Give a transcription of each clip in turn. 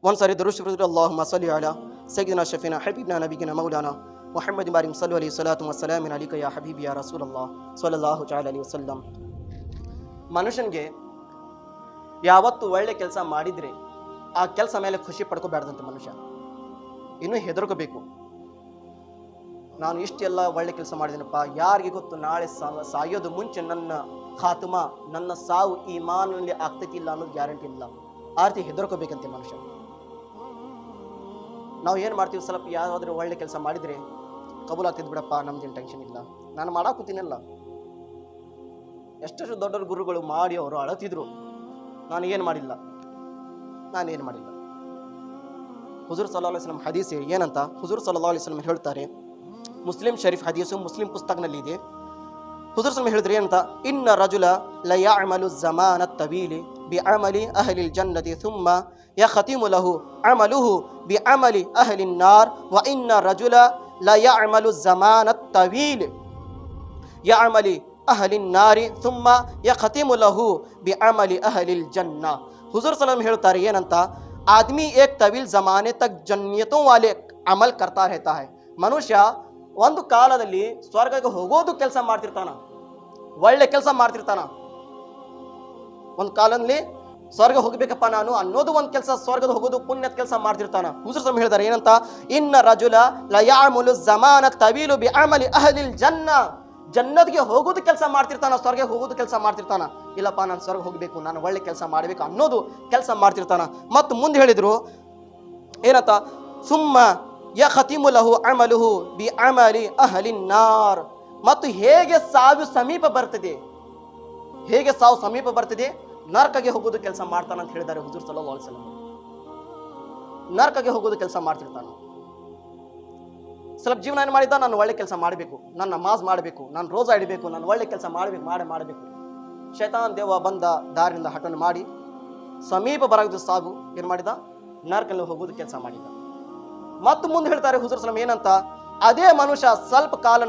ಒಂದ್ಸಾರಿ ದರುದ್ ಶರೀಫ್ ಅಲ್ಲಾಹುಮ್ಮ ಸಲ್ಲಿ ಅಲಾ ಸಯ್ಯಿದಿನಾ ಶಫೀನಾ ಹಬೀಬ್ನಾ ನಬಿಗಿನಾ ಮೌಲಾನಾ ಮುಹಮ್ಮದ್ ಬಾರಿಂ ಸಲ್ಲು ಅಲೈಹಿ ಸಲಾತು ವಸ್ಸಲಾಮಿನ ಅಲಿಕ ಯಾ ಹಬೀಬಿ ಯಾ ರಸೂಲಲ್ಲಾಹ್ ಸ್ವಲ್ಲಲ್ಲಾಹು ತಆಲಾ ಅಲೈಹಿ ವಸಲ್ಲಂ. ಮನುಷ್ಯನಿಗೆ ಯಾವತ್ತು ಒಳ್ಳೆ ಕೆಲಸ ಮಾಡಿದ್ರೆ ಆ ಕೆಲಸ ಮೇಲೆ ಖುಷಿ ಪಡ್ಕೋಬೇಡ್ದಂತೆ ಮನುಷ್ಯ, ಇನ್ನೂ ಹೆದರ್ಕೋಬೇಕು. ನಾನು ಇಷ್ಟೆಲ್ಲ ಒಳ್ಳೆ ಕೆಲಸ ಮಾಡಿದ್ದೀನಪ್ಪ, ಯಾರಿಗೆ ಗೊತ್ತು ನಾಳೆ ಸಾಯೋದು ಮುಂಚೆ ನನ್ನ ಖಾತ್ಮ, ನನ್ನ ಸಾವು ಈಮಾನಲ್ಲಿ ಆಗ್ತೈತಿ ಇಲ್ಲ ಅನ್ನೋದು ಗ್ಯಾರಂಟಿ ಇಲ್ಲ. ಆ ರೀತಿ ಹೆದರ್ಕೋಬೇಕಂತೆ ಮನುಷ್ಯ. ನಾವು ಏನು ಮಾಡ್ತೀವಿ, ಸ್ವಲ್ಪ ಯಾರಾದರೂ ಒಳ್ಳೆ ಕೆಲಸ ಮಾಡಿದರೆ ಕಬೂಲ್ ಆಗ್ತಿದ್ ಬಿಡಪ್ಪ, ನಮ್ದೇನು ಟೆನ್ಷನ್ ಇಲ್ಲ, ನಾನು ಮಾಡಾಕೂತೀನಲ್ಲ. ಎಷ್ಟೆಷ್ಟು ದೊಡ್ಡ ಗುರುಗಳು ಮಾಡಿ ಅವರು ಅಳತಿದ್ರು, ನಾನೇನು ಮಾಡಿಲ್ಲ. ಹುಜೂರ್ ಸಲ್ಲಲ್ಲಾಹು ಅಲೈಹಿ ವಸಲ್ಲಂ ಹದೀಸ್ ಏನಂತ ಹುಜೂರ್ ಸಲ್ಲಲ್ಲಾಹು ಅಲೈಹಿ ವಸಲ್ಲಂ ಹೇಳ್ತಾರೆ, ಮುಸ್ಲಿಂ ಶರೀಫ್ ಹದೀಸು, ಮುಸ್ಲಿಂ ಪುಸ್ತಕನಲ್ಲಿ ಇದೆ. ಹುಜೂರ್ ಸಲ್ಲಲ್ಲಾಹು ಹೇಳಿದ್ರೆ ಏನಂತ, ಇನ್ನ ರಜುಲ ಲ ಯಅಮಲು ಝಮಾನ ತವೀಲಿ ಬಿಅಮಲಿ ಅಹ್ಲಿಲ್ ಜನ್ನತಿ ಥುಮ್ಮ ಯಖತಿಮು ಲಹು ಅಮಲುಹು ಬಿಅಮಲಿ ಅಹ್ಲಿನ್ ನಾರ್ ವ ಇನ್ನ ರಜುಲ ಲ ಯಅಮಲು ಝಮಾನ ತವೀಲಿ ಯಅಮಲಿ ಅಹ್ಲಿನ್ ನಾರಿ ಥುಮ್ಮ ಯಖತಿಮು ಲಹು ಬಿಅಮಲಿ ಅಹ್ಲಿಲ್ ಜನ್ನ. ಹುಜೂರ್ ಸಲ್ಲಲ್ಲಾಹು ಅಲೈಹಿ ಹೇಳ್ತಾರೆ ಏನಂತ, आदमी एक तवील ज़माने तक जन्नतों वाले अमल करता रहता है. ಮನುಷ್ಯ ಒಂದು ಕಾಲದಲ್ಲಿ ಸ್ವರ್ಗಕ್ಕೆ ಹೋಗೋದು ಕೆಲಸ ಮಾಡ್ತಿರ್ತಾನ, ಒಳ್ಳೆ ಕೆಲಸ ಮಾಡ್ತಿರ್ತಾನ. ಒಂದು ಕಾಲದಲ್ಲಿ ಸ್ವರ್ಗ ಹೋಗ್ಬೇಕಪ್ಪ ನಾನು ಅನ್ನೋದು ಒಂದು ಕೆಲಸ, ಸ್ವರ್ಗದ ಹೋಗೋದು ಪುಣ್ಯದ ಕೆಲಸ ಮಾಡ್ತಿರ್ತಾನ. ಹುಜೂರ್ ಸಲ್ಲಲ್ಲಾಹು ಅಲೈಹಿ ಹೇಳ್ತಾರೆ ಏನಂತ, ಇನ್ನ ರಜುಲ ಲ ಯಅಮಲು ಝಮಾನ ತವೀಲು ಬಿಅಮಲಿ ಅಹ್ಲಿಲ್ ಜನ್ನ. ಜನ್ನತ್ಗೆ ಹೋಗೋದು ಕೆಲಸ ಮಾಡ್ತಿರ್ತಾನ, ಸ್ವರ್ಗಕ್ಕೆ ಹೋಗೋದು ಕೆಲಸ ಮಾಡ್ತಿರ್ತಾನ. ಇಲ್ಲಪ್ಪ ನಾನು ಸ್ವರ್ಗ ಹೋಗಬೇಕು, ನಾನು ಒಳ್ಳೆ ಕೆಲಸ ಮಾಡಬೇಕು ಅನ್ನೋದು ಕೆಲಸ ಮಾಡ್ತಿರ್ತಾನ. ಮತ್ತು ಮುಂದೆ ಹೇಳಿದ್ರು ಏನಂತ, ಸುಮ್ಮ ಯಖತಿಮು ಲಹು ಅಮಲುಹು ಬಿಅಮಲಿ ಅಹ್ಲಿನ್ ನಾರ್. ಮತ್ತು ಹೇಗೆ ಸಾವು ಸಮೀಪ ಬರ್ತದೆ, ನರಕಗೆ ಹೋಗೋದು ಕೆಲಸ ಮಾಡ್ತಾನ ಅಂತ ಹೇಳಿದ್ದಾರೆ ಹುಜೂರ್ ಸಲ್ಲಲ್ಲಾಹು ಅಲೈಹಿ ವಸಲ್ಲಂ. ನರಕಗೆ ಹೋಗೋದು ಕೆಲಸ ಮಾಡ್ತಿರ್ತಾನ. ಸ್ವಲ್ಪ ಜೀವನ ಏನು ಮಾಡಿದ್ದ, ನಾನು ಒಳ್ಳೆ ಕೆಲಸ ಮಾಡಬೇಕು, ನಾನು ನಮಾಜ್ ಮಾಡಬೇಕು, ನಾನು ರೋಜಾ ಇಡಬೇಕು, ನಾನು ಒಳ್ಳೆ ಕೆಲಸ ಮಾಡಬೇಕು. ಶೈತಾನ್ ದೇವ ಬಂದ ದಾರಿಯಿಂದ ಹಠವನ್ನು ಮಾಡಿ ಸಮೀಪ ಬರೋದು ಸಾಗು ಏನು ಮಾಡಿದ, ನರಕಲ್ಲಿ ಹೋಗೋದು ಕೆಲಸ ಮಾಡಿದ. ಮತ್ತು ಮುಂದೆ ಹೇಳ್ತಾರೆ ಹುಜೂರ್ ಸಲ್ಲಲ್ಲಾಹು ಅಲೈಹಿ ಏನಂತ, ಅದೇ ಮನುಷ್ಯ ಸ್ವಲ್ಪ ಕಾಲ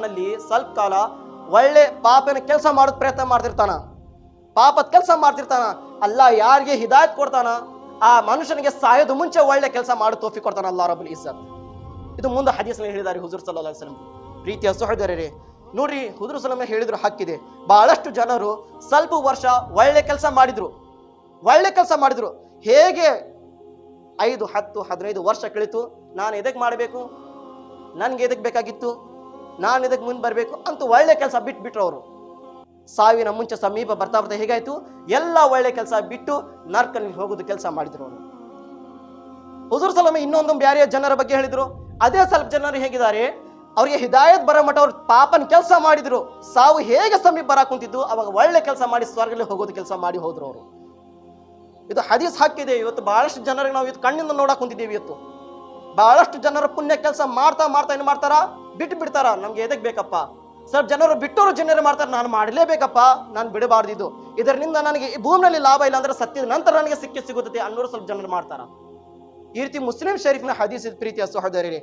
ಒಳ್ಳೆ ಪಾಪನ ಕೆಲಸ ಮಾಡೋದು ಪ್ರಯತ್ನ ಮಾಡ್ತಿರ್ತಾನ, ಪಾಪದ ಕೆಲಸ ಮಾಡ್ತಿರ್ತಾನ. ಅಲ್ಲ ಯಾರಿಗೆ ಹಿದಾಯತ್ ಕೊಡ್ತಾನ, ಆ ಮನುಷ್ಯನಿಗೆ ಸಾಯೋದು ಮುಂಚೆ ಒಳ್ಳೆ ಕೆಲಸ ಮಾಡೋ ತೌಫೀಕ್ ಕೊಡ್ತಾನ ಅಲ್ಲಾಹ್ ರಬ್ಬುಲ್ ಇಜ್ಜತ್. ಇದು ಮುಂದೆ ಹದೀಸ್ನಲ್ಲಿ ಹೇಳಿದ್ದಾರೆ ಹುಜೂರ್ ಸಲ್ಲಲ್ಲಾಹು ಅಲೈಹಿ ವಸಲ್ಲಂ. ಪ್ರೀತಿಯ ಸಹೋದರರೇ, ನೋಡ್ರಿ ಹುಜೂರ್ ಸಲ್ಲಲ್ಲಾಹು ಅಲೈಹಿ ಹೇಳಿದ್ರು ಹಕ್ಕಿದೆ. ಬಹಳಷ್ಟು ಜನರು ಸ್ವಲ್ಪ ವರ್ಷ ಒಳ್ಳೆ ಕೆಲಸ ಮಾಡಿದ್ರು, ಹೇಗೆ 5, 10, 15 ವರ್ಷ ಕಳಿತು, ನಾನು ಎದಕ್ಕೆ ಮಾಡಬೇಕು, ನನಗೆ ಎದಕ್ಕೆ ಬೇಕಾಗಿತ್ತು, ನಾನು ಎದಕ್ಕೆ ಮುಂದೆ ಬರಬೇಕು ಅಂತ ಒಳ್ಳೆ ಕೆಲಸ ಬಿಟ್ಬಿಟ್ರು ಅವರು. ಸಾವಿನ ಮುಂಚೆ ಸಮೀಪ ಬರ್ತಾ ಹೇಗಾಯ್ತು, ಎಲ್ಲ ಒಳ್ಳೆ ಕೆಲಸ ಬಿಟ್ಟು ನರಕಲ್ಲಿ ಹೋಗೋದು ಕೆಲಸ ಮಾಡಿದ್ರು ಅವರು. ಹುಜೂರ್ ಸಲ್ಲಲ್ಲಾಹು ಅಲೈಹಿ ಇನ್ನೊಂದು ಬೇರೆ ಜನರ ಬಗ್ಗೆ ಹೇಳಿದ್ರು. ಅದೇ ಸ್ವಲ್ಪ ಜನರು ಹೇಗಿದ್ದಾರೆ, ಅವರಿಗೆ ಹಿದಾಯತ್ ಬರೋ ಮಟ್ಟ ಅವ್ರು ಪಾಪನ ಕೆಲಸ ಮಾಡಿದ್ರು, ಸಾವು ಹೇಗೆ ಸಮೀಪ ಬರಾಕ್ ಕುಂತಿದ್ದು ಅವಾಗ ಒಳ್ಳೆ ಕೆಲಸ ಮಾಡಿ ಸ್ವರ್ಗದಲ್ಲಿ ಹೋಗೋದು ಕೆಲಸ ಮಾಡಿ ಹೋದ್ರು ಅವರು. ಇದು ಹದೀಸ್ ಹಾಕಿದೆ. ಇವತ್ತು ಬಹಳಷ್ಟು ಜನರಿಗೆ ನಾವು ಇದು ಕಣ್ಣಿಂದ ನೋಡಕ್ ಕುಂತಿದ್ದೀವಿ. ಇವತ್ತು ಬಹಳಷ್ಟು ಜನರು ಪುಣ್ಯ ಕೆಲಸ ಮಾಡ್ತಾ ಏನು ಮಾಡ್ತಾರ, ಬಿಡ್ತಾರ. ನಮ್ಗೆ ಎದಕ್ ಬೇಕಪ್ಪ, ಸ್ವಲ್ಪ ಜನರು ಬಿಟ್ಟವರು ಜನರು ಮಾಡ್ತಾರೆ, ನಾನು ಮಾಡಲೇಬೇಕಪ್ಪ, ನಾನು ಬಿಡಬಾರ್ದಿದ್ದು, ಇದರಿಂದ ನನಗೆ ಈ ಭೂಮಿಯಲ್ಲಿ ಲಾಭ ಇಲ್ಲ ಅಂದ್ರೆ ಸತ್ಯದ ನಂತರ ನನಗೆ ಸಿಗುತ್ತದೆ ಅನ್ನೋರು ಸ್ವಲ್ಪ ಜನರು ಮಾಡ್ತಾರ. ಈ ರೀತಿ ಮುಸ್ಲಿಂ ಶರೀಫ್ನ ಹದೀಸ್ ಪ್ರೀತಿಯ ಸಹೋದರರೇ.